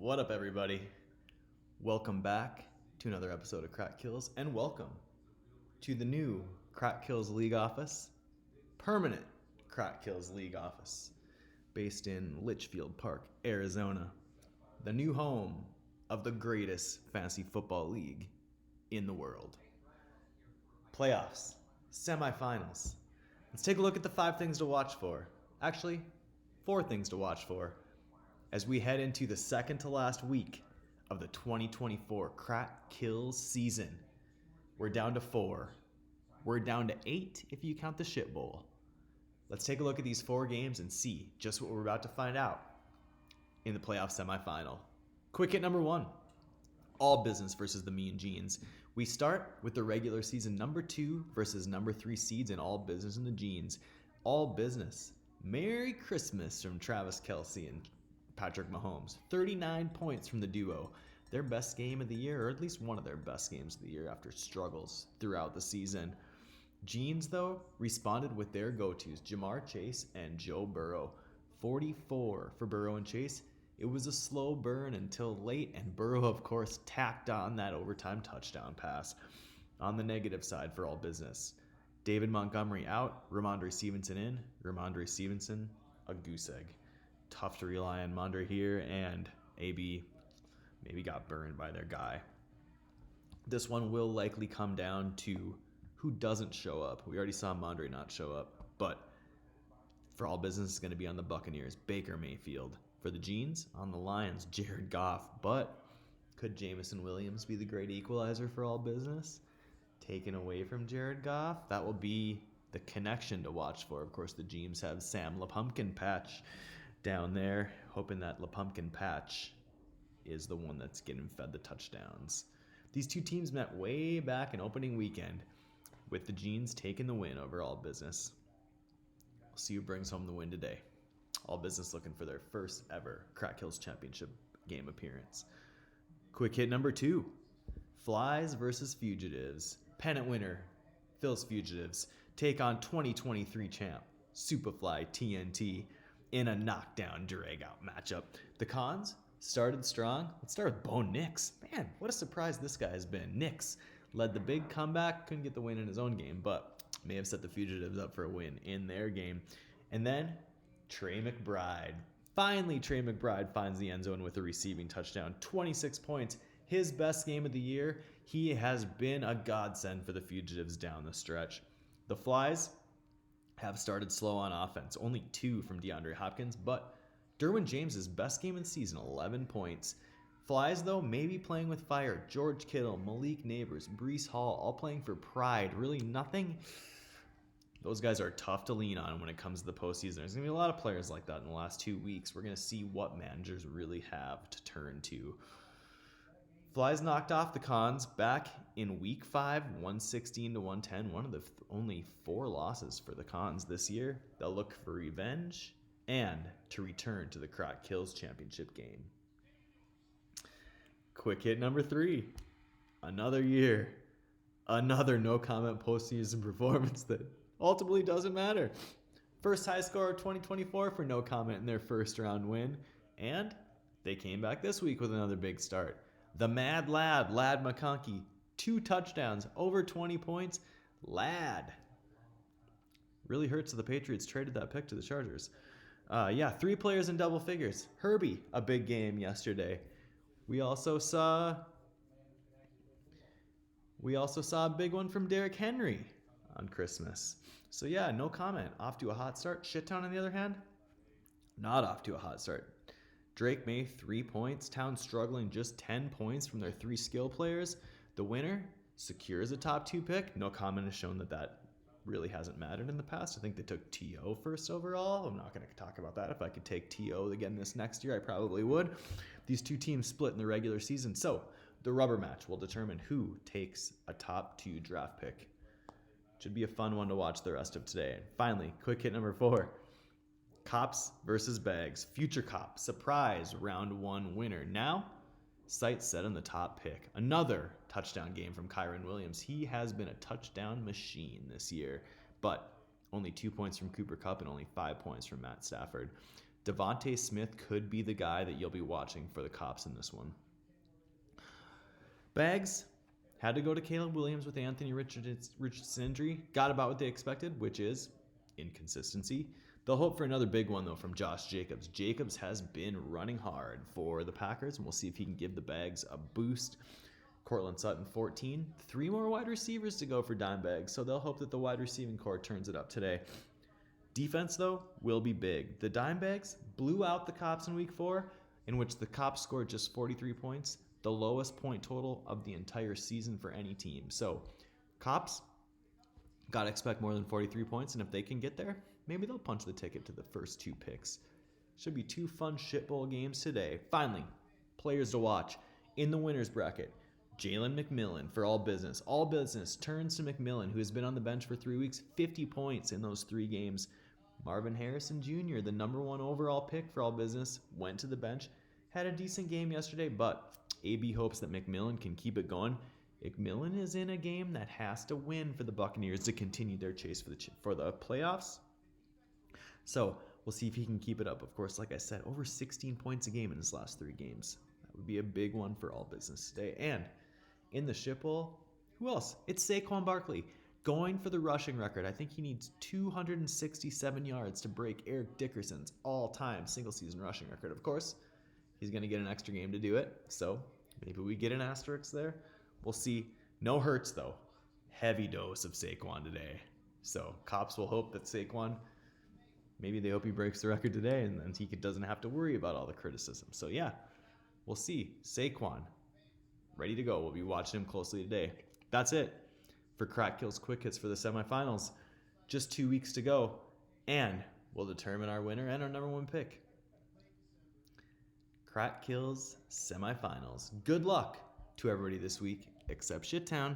What up, everybody? Welcome back to another episode of Crack Kills, and welcome to the new Crack Kills League office, permanent Crack Kills League office, based in Litchfield Park, Arizona, the new home of the greatest fantasy football league in the world. Playoffs, semifinals. Let's take a look at the 5 things to watch for. Actually, 4 things to watch for as we head into the second to last week of the 2024 Crack Kills season. We're down to 4. We're down to 8 if you count the shit bowl. Let's take a look at these 4 games and see just what we're about to find out in the playoff semifinal. Quick hit number 1. All business versus the Mean Genes. We start with the regular season number 2 versus number 3 seeds in all business in the Genes. All business. Merry Christmas from Travis Kelce and Patrick Mahomes. 39 points from the duo. Their best game of the year, or at least one of their best games of the year after struggles throughout the season. Genes, though, responded with their go-tos, Jamar Chase and Joe Burrow. 44 for Burrow and Chase. It was a slow burn until late, and Burrow, of course, tacked on that overtime touchdown pass. On the negative side for all business, David Montgomery out, Ramondre Stevenson in, Ramondre Stevenson, a goose egg. Tough to rely on Mondre here, and AB maybe got burned by their guy. This one will likely come down to who doesn't show up. We already saw Mondre not show up, but for all business, it's going to be on the Buccaneers. Baker Mayfield. For the Genes, on the Lions, Jared Goff. But could Jameson Williams be the great equalizer for all business? Taken away from Jared Goff? That will be the connection to watch for. Of course, the Genes have Sam LaPumpkin Patch down there, hoping that LaPumpkin Patch is the one that's getting fed the touchdowns. These two teams met way back in opening weekend, with the Genes taking the win over all business. We'll see who brings home the win today. All business looking for their first ever Crack Kills Championship game appearance. Quick hit number 2. Flies versus Fugitives. Pennant winner, Phil's Fugitives, take on 2023 champ, Superfly TNT, in a knockdown drag-out matchup. The Cons started strong. Let's start with Bo Nix. Man, what a surprise this guy has been. Nix led the big comeback, couldn't get the win in his own game, but may have set the Fugitives up for a win in their game. And then Trey McBride. Finally, Trey McBride finds the end zone with a receiving touchdown. 26 points. His best game of the year. He has been a godsend for the Fugitives down the stretch. The Flies have started slow on offense. Only 2 from DeAndre Hopkins, but Derwin James's best game of the season, 11 points. Flies, though, maybe playing with fire. George Kittle, Malik Neighbors, Breece Hall, all playing for pride. Really nothing. Those guys are tough to lean on when it comes to the postseason. There's going to be a lot of players like that in the last 2 weeks. We're going to see what managers really have to turn to. Flies knocked off the Cons back in week 5, 116 to 110. One of the only 4 losses for the Cons this year. They'll look for revenge and to return to the Crack Kills Championship game. Quick hit number 3. Another year. Another no-comment postseason performance that ultimately doesn't matter. First high score of 2024 for no comment in their first round win. And they came back this week with another big start. The Mad Lad McConkey. 2 touchdowns, over 20 points. Lad. Really hurts that the Patriots traded that pick to the Chargers. 3 players in double figures. Herbie, a big game yesterday. We also saw a big one from Derrick Henry on Christmas. So yeah, no comment. Off to a hot start. Shittown, on the other hand, not off to a hot start. Drake May, 3 points. Town struggling, just 10 points from their 3 skill players. The winner secures a top 2 pick. No comment has shown that really hasn't mattered in the past. I think they took T.O. first overall. I'm not going to talk about that. If I could take T.O. again this next year, I probably would. These 2 teams split in the regular season. So the rubber match will determine who takes a top 2 draft pick. Should be a fun one to watch the rest of today. And finally, quick hit number 4. Cops versus Bags. Future Cop. Surprise round 1 winner. Now, sights set on the top pick. Another touchdown game from Kyron Williams. He has been a touchdown machine this year, but only 2 points from Cooper Kupp and only 5 points from Matt Stafford. Devontae Smith could be the guy that you'll be watching for the Cops in this one. Bags had to go to Caleb Williams with Anthony Richardson injury. Got about what they expected, which is inconsistency. They'll hope for another big one, though, from Josh Jacobs. Jacobs has been running hard for the Packers, and we'll see if he can give the Bags a boost. Cortland Sutton, 14. 3 more wide receivers to go for Dimebags, so they'll hope that the wide receiving core turns it up today. Defense, though, will be big. The Dimebags blew out the Cops in Week 4, in which the Cops scored just 43 points, the lowest point total of the entire season for any team. So, Cops got to expect more than 43 points, and if they can get there, maybe they'll punch the ticket to the first 2 picks. Should be 2 fun shit bowl games today. Finally, players to watch. In the winner's bracket, Jalen McMillan for All Business. All Business turns to McMillan, who has been on the bench for 3 weeks, 50 points in those 3 games. Marvin Harrison Jr., the number 1 overall pick for All Business, went to the bench, had a decent game yesterday, but AB hopes that McMillan can keep it going. McMillan is in a game that has to win for the Buccaneers to continue their chase for the playoffs. So we'll see if he can keep it up. Of course, like I said, over 16 points a game in his last 3 games. That would be a big one for All Business today. And in the Ship Bowl, who else? It's Saquon Barkley going for the rushing record. I think he needs 267 yards to break Eric Dickerson's all-time single-season rushing record. Of course, he's going to get an extra game to do it, so maybe we get an asterisk there. We'll see. No Hurts, though. Heavy dose of Saquon today. So Cops will hope that Saquon, maybe they hope he breaks the record today, and then he doesn't have to worry about all the criticism. So yeah, we'll see. Saquon, ready to go. We'll be watching him closely today. That's it for Crack Kills Quick Hits for the semifinals. Just 2 weeks to go, and we'll determine our winner and our number 1 pick. Crack Kills semifinals. Good luck to everybody this week, except Shittown.